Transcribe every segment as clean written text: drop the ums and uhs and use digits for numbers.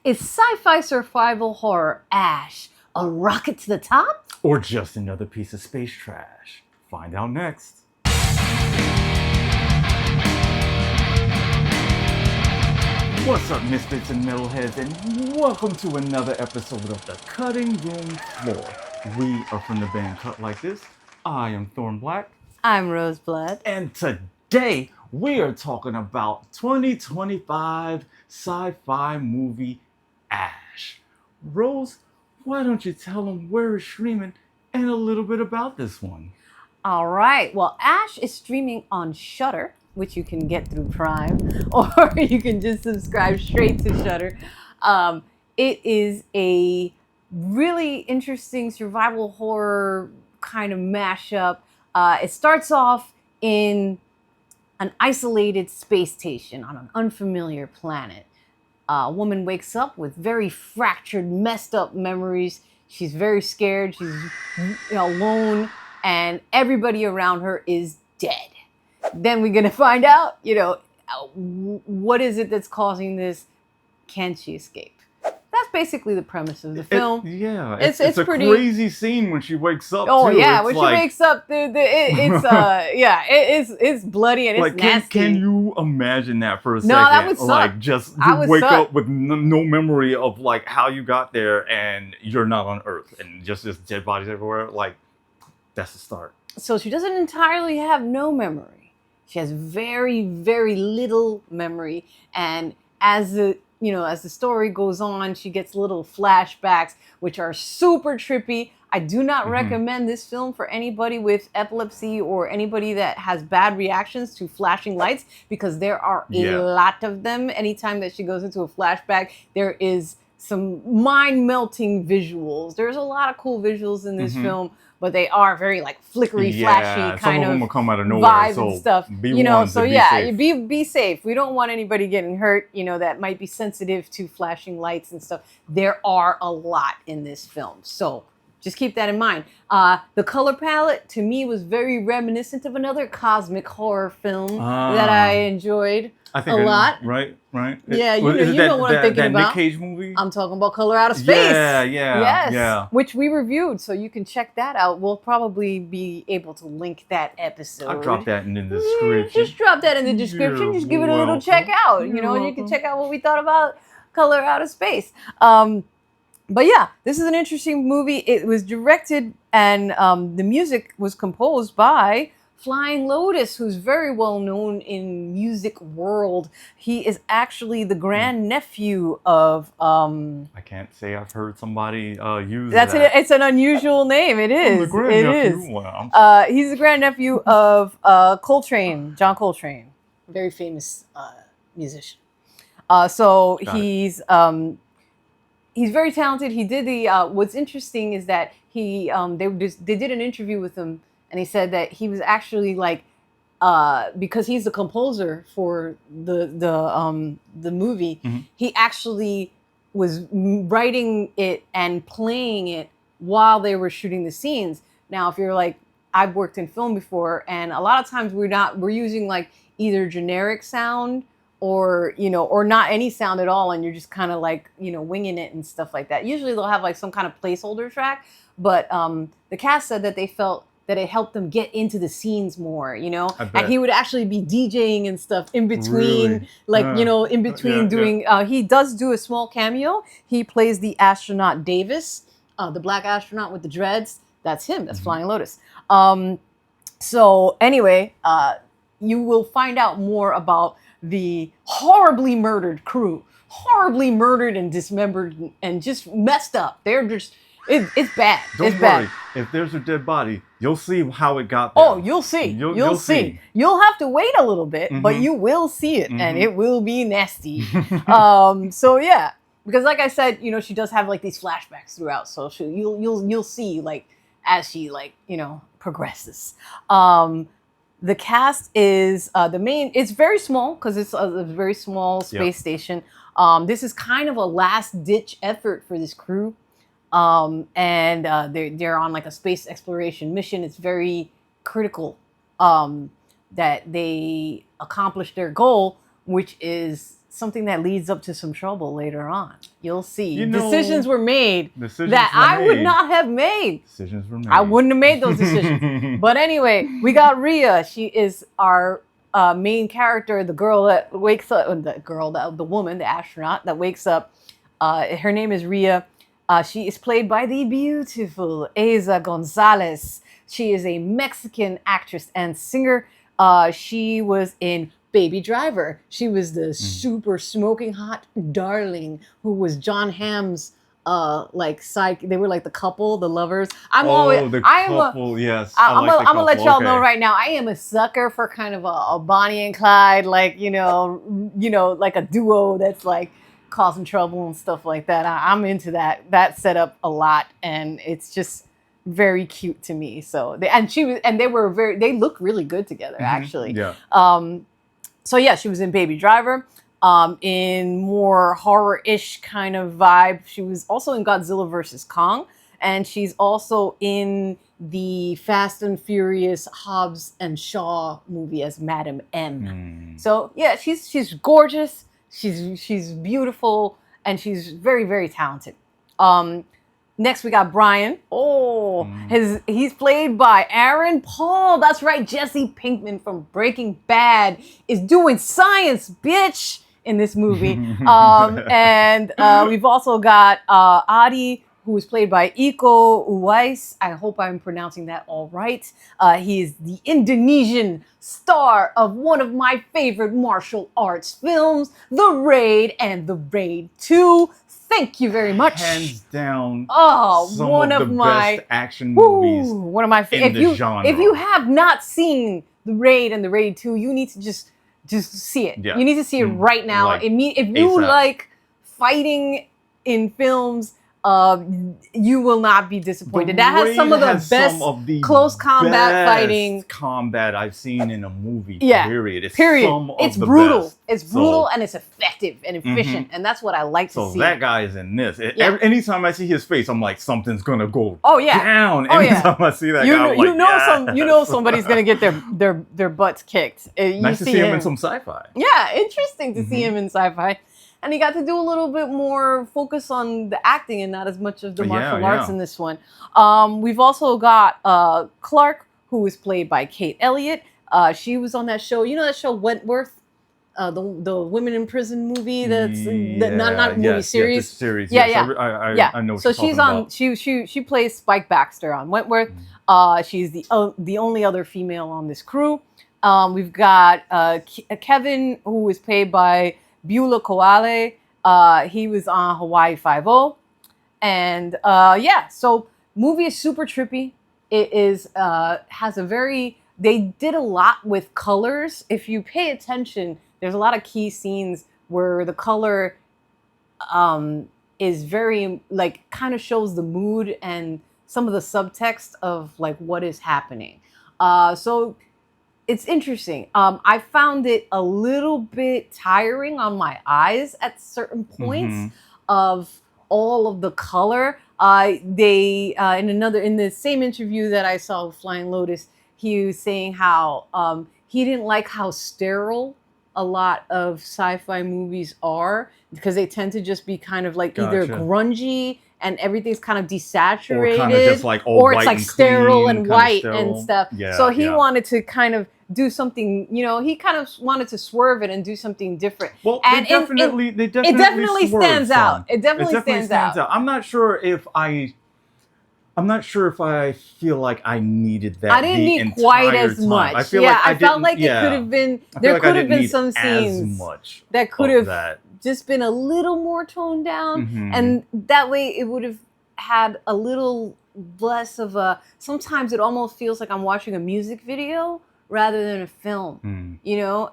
Is sci-fi survival horror Ash a rocket to the top? Or just another piece of space trash? Find out next. What's up, misfits and metalheads, and welcome to another episode of The Cutting Room Floor. We are from the band Cut Like This. I am Thorn Black. I'm Roseblood. And today we are talking about 2025 sci-fi movie Ash. Rose, why don't you tell them where it's streaming and a little bit about this one? All right. Well, Ash is streaming on Shudder, which you can get through Prime, or you can just subscribe straight to Shudder. It is a really interesting survival horror kind of mashup. It starts off in an isolated space station on an unfamiliar planet. A woman wakes up with very fractured, messed up memories. She's very scared. She's alone, and everybody around her is dead. Then we're gonna find out, what is it that's causing this? Can she escape? That's basically the premise of the film. It's a pretty crazy scene when she wakes up. Oh too. yeah, it's when like... she wakes up, it's bloody and it's nasty. Can you imagine that for a second? No, that would suck. Like just you wake up with no memory of like how you got there and you're not on Earth and just dead bodies everywhere. Like that's the start. So she doesn't entirely have no memory. She has very, very little memory, and as the story goes on, she gets little flashbacks, which are super trippy. I do not recommend this film for anybody with epilepsy or anybody that has bad reactions to flashing lights, because there are a lot of them. Anytime that she goes into a flashback, there is some mind-melting visuals. There's a lot of cool visuals in this film, but they are very like flickery, flashy kind of will come out of nowhere, vibes so and stuff. Be safe. We don't want anybody getting hurt, that might be sensitive to flashing lights and stuff. There are a lot in this film, so just keep that in mind. The color palette to me was very reminiscent of another cosmic horror film that I enjoyed a lot. Right. Yeah, you know what I'm thinking about. Nick Cage movie? I'm talking about Color Out of Space. Yeah. Which we reviewed, so you can check that out. We'll probably be able to link that episode. I'll drop that in the description. Just drop that in the description. Just give it a little check out. And you can check out what we thought about Color Out of Space. But yeah, this is an interesting movie. It was directed and the music was composed by Flying Lotus, who's very well known in music world. He is actually the grandnephew of I can't say I've heard somebody use that. It's an unusual name. It is. It is. Wow. He's the grandnephew of Coltrane, John Coltrane, very famous musician. He's very talented. He did the. What's interesting is that they did an interview with him. And he said that he was actually like, because he's the composer for the movie, he actually was writing it and playing it while they were shooting the scenes. Now, if you're like, I've worked in film before, and a lot of times we're using like either generic sound or not any sound at all, and you're just kind of like, winging it and stuff like that. Usually they'll have like some kind of placeholder track, but the cast said that they felt that it helped them get into the scenes more, and he would actually be DJing and stuff in between, doing, he does do a small cameo. He plays the astronaut Davis, the black astronaut with the dreads. That's him, that's Flying Lotus. So anyway, you will find out more about the horribly murdered crew, horribly murdered and dismembered and just messed up. They're just, it's bad. Don't worry. If there's a dead body, you'll see how it got there. Oh, you'll see. You'll see. You'll have to wait a little bit, but you will see it, and it will be nasty. So yeah, because like I said, she does have like these flashbacks throughout. So you'll see like as she progresses. The cast is it's very small because it's a very small space station. This is kind of a last ditch effort for this crew. They're on like a space exploration mission. It's very critical that they accomplish their goal, which is something that leads up to some trouble later on. You'll see. Decisions were made that I would not have made. Decisions were made. I wouldn't have made those decisions. But anyway, we got Rhea. She is our main character, the girl that wakes up, the woman, the astronaut that wakes up. Her name is Rhea. She is played by the beautiful Eiza González. She is a Mexican actress and singer. She was in Baby Driver. She was the super smoking hot darling who was John Hamm's they were like the couple, the lovers. Yes. I'm gonna let y'all know right now. I am a sucker for kind of a Bonnie and Clyde, like like a duo that's like causing trouble and stuff like that. I'm into that setup a lot, and it's just very cute to me. So they look really good together actually. Yeah. So yeah, she was in Baby Driver. In more horror-ish kind of vibe. She was also in Godzilla vs. Kong, and she's also in the Fast and Furious Hobbs and Shaw movie as Madam M. So yeah, she's gorgeous. She's beautiful, and she's very, very talented. Next, we got Brian. He's played by Aaron Paul. That's right, Jesse Pinkman from Breaking Bad is doing science, bitch, in this movie. And we've also got Adi, who is played by Iko Uwais. I hope I'm pronouncing that all right. He is the Indonesian star of one of my favorite martial arts films, The Raid and The Raid 2. Thank you very much. Hands down. One of my best action movies. One of my favorite genre. If you have not seen The Raid and The Raid 2, you need to just see it. Yeah. You need to see it right now. If you like fighting in films, you will not be disappointed. That has some of the best close combat fighting combat I've seen in a movie. Period. It's brutal. Best. It's brutal and it's effective and efficient, and that's what I like to see. So that guy is in this. Anytime I see his face, I'm like, something's gonna go down. Anytime I see that guy, you know somebody's gonna get their butts kicked. Nice to see him in some sci-fi. Yeah, interesting to see him in sci-fi. And he got to do a little bit more focus on the acting and not as much of the martial arts in this one. We've also got Clark, who is played by Kate Elliott. She was on that show. You know that show Wentworth? The women in prison movie. That's not movie series. Series. I know. So she's on. She plays Spike Baxter on Wentworth. She's the only other female on this crew. We've got Kevin, who is played by Beulah Koale. He was on Hawaii Five-0. And so movie is super trippy. It is they did a lot with colors. If you pay attention, there's a lot of key scenes where the color is very kind of shows the mood and some of the subtext of what is happening. So it's interesting. I found it a little bit tiring on my eyes at certain points of all of the color. In the same interview that I saw with Flying Lotus, he was saying how he didn't like how sterile a lot of sci-fi movies are, because they tend to just be kind of either grungy and everything's kind of desaturated, or kind of just or it's white sterile and white and stuff. So he wanted to kind of do something, he kind of wanted to swerve it and do something different. Well, and it definitely stands out. It definitely stands out. I'm not sure if I feel like I needed that. I didn't need quite as much. I feel like I felt like it could have been. There could have been some scenes that could have just been a little more toned down, and that way it would have had a little less of a. Sometimes it almost feels like I'm watching a music video rather than a film,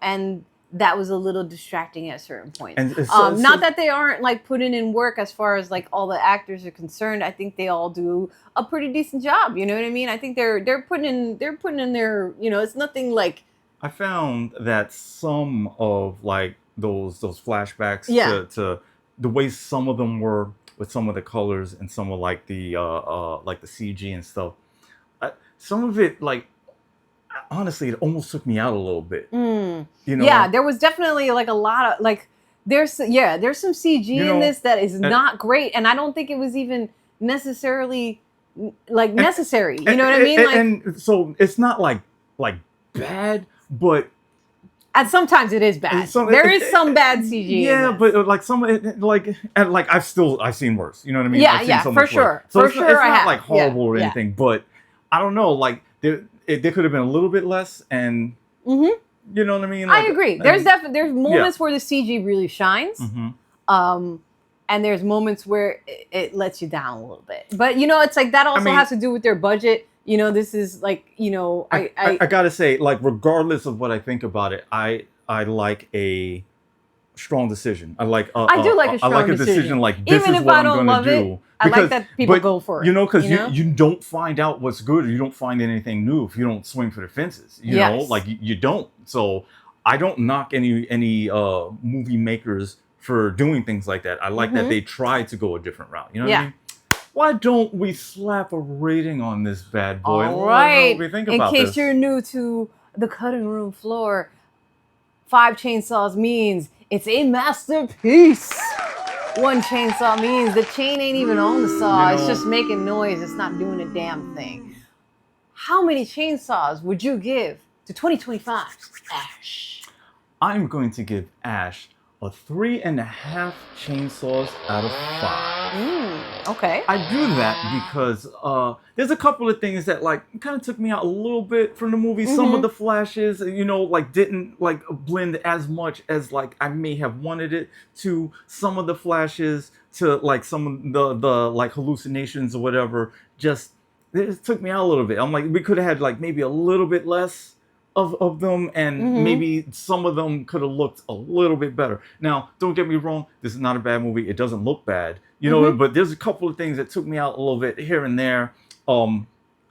and that was a little distracting at certain points. And not that they aren't putting in work as far as all the actors are concerned. I think they all do a pretty decent job. You know what I mean? I think they're putting in their, it's nothing I found that some of those flashbacks to the way some of them were with some of the colors and some of the CG and stuff. Some of it honestly, it almost took me out a little bit. Yeah, there was definitely a lot of there's some CG in this that is not great, and I don't think it was even necessarily necessary. You know what I mean? And so it's not like bad, but and sometimes it is bad. There is some bad CG. Yeah, but like I've seen worse. You know what I mean? Yeah, for sure. So it's I not have. like horrible or anything, but I don't know. Like there could have been a little bit less, and you know what I mean? I agree. There's moments where the CG really shines. And there's moments where it lets you down a little bit. But it's like that also has to do with their budget. This is like, I gotta say, like, regardless of what I think about it, I like a strong decision. I do like a strong decision. Like, this even is if what I I'm don't gonna love do. it, I like that people go for it. Because you don't find out what's good, or you don't find anything new if you don't swing for the fences. You know, like you don't. So I don't knock any movie makers for doing things like that. I like that they try to go a different route. You know what I mean? Why don't we slap a rating on this bad boy? All right. In case you're new to the cutting room floor, 5 chainsaws means it's a masterpiece. 1 chainsaw means the chain ain't even on the saw. It's just making noise. It's not doing a damn thing. How many chainsaws would you give to 2025 Ash? I'm going to give Ash a 3.5 chainsaws out of 5. Okay. I do that because there's a couple of things that kind of took me out a little bit from the movie. Some of the flashes, didn't blend as much as I may have wanted it to. Some of the flashes to some of the hallucinations or whatever, just it took me out a little bit. I'm like, we could have had maybe a little bit less of them, and maybe some of them could have looked a little bit better. Now, don't get me wrong, this is not a bad movie. It doesn't look bad, but there's a couple of things that took me out a little bit here and there. I'm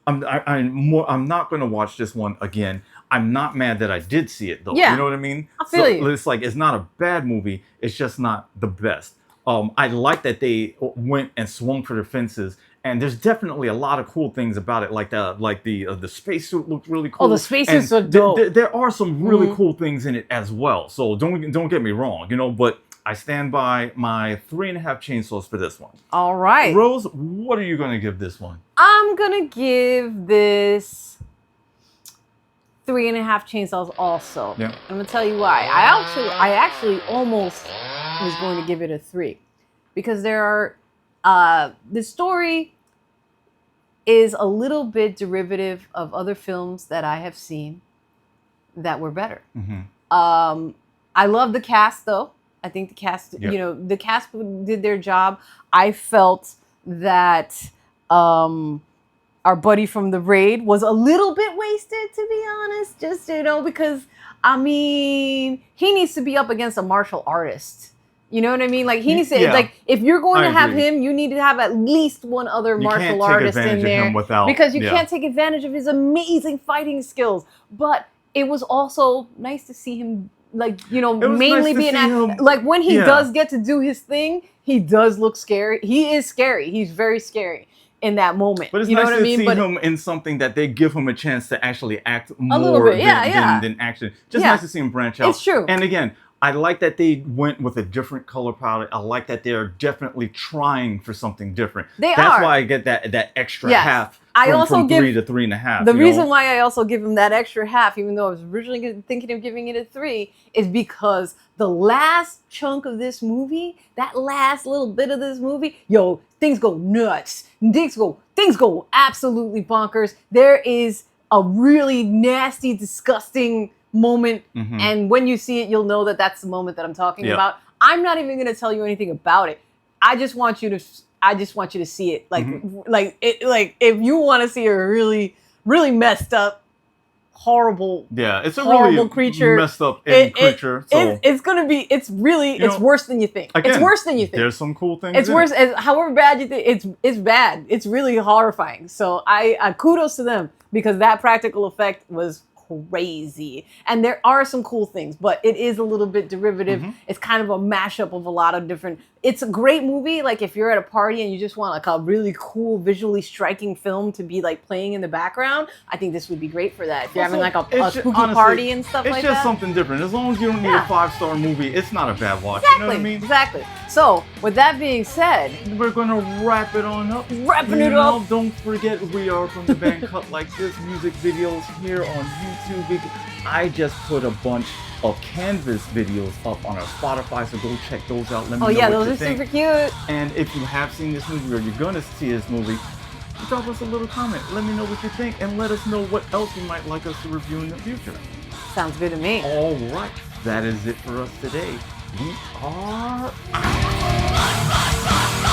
not going to watch this one again. I'm not mad that I did see it though. You know what I mean? I feel you. It's not a bad movie. It's just not the best. I like that they went and swung for the fences. And there's definitely a lot of cool things about it, like the spacesuit looked really cool. Oh, the spacesuits are dope. There are some really cool things in it as well. So don't get me wrong, but I stand by my 3.5 chainsaws for this one. All right, Rose, what are you going to give this one? I'm gonna give this 3.5 chainsaws also. Yeah. I'm gonna tell you why. I actually almost was going to give it a 3, because there are. The story is a little bit derivative of other films that I have seen that were better. I love the cast though. I think the cast, the cast did their job. I felt that our buddy from the raid was a little bit wasted, to be honest. Just, because, he needs to be up against a martial artist. You know what I mean? He needs to, if you're going to have him, you need to have at least one other martial artist in there. Because you can't take advantage of his amazing fighting skills. But it was also nice to see him, mainly be an actor. When he does get to do his thing, he does look scary. He is scary. He's very scary in that moment. But it's nice to see him in something that they give him a chance to actually act more than action. Just nice to see him branch out. It's true. And again, I like that they went with a different color palette. I like that they're definitely trying for something different. That's why I get that extra half from 3 to 3.5. The reason why I also give him that extra half, even though I was originally thinking of giving it a 3, is because the last chunk of this movie, that last little bit of this movie, things go nuts. Things go absolutely bonkers. There is a really nasty, disgusting moment, and when you see it, you'll know that that's the moment that I'm talking about. I'm not even going to tell you anything about it. I just want you to see it. If you want to see a really, really messed up, horrible, it's a horrible really creature, messed up creature. It's worse than you think. Again, it's worse than you think. There's some cool things. It's worse. However bad you think, it's bad. It's really horrifying. So I kudos to them, because that practical effect was crazy. And there are some cool things, but it is a little bit derivative. It's kind of a mashup of a lot of different. It's a great movie. Like if you're at a party and you just want like a really cool, visually striking film to be like playing in the background, I think this would be great for that. If you're having like a spooky party and stuff like that. It's just something different. As long as you don't need a 5-star movie, it's not a bad watch. Exactly. You know what I mean? Exactly. So with that being said, we're gonna wrap it on up. Wrapping it up. Don't forget, we are from the band Cut Like This music videos here on YouTube. I just put a bunch of Canvas videos up on our Spotify, so go check those out. Let me know what you think. those are super cute. And if you have seen this movie or you're gonna see this movie, drop us a little comment. Let me know what you think, and let us know what else you might like us to review in the future. Sounds good to me. All right, that is it for us today. We are out.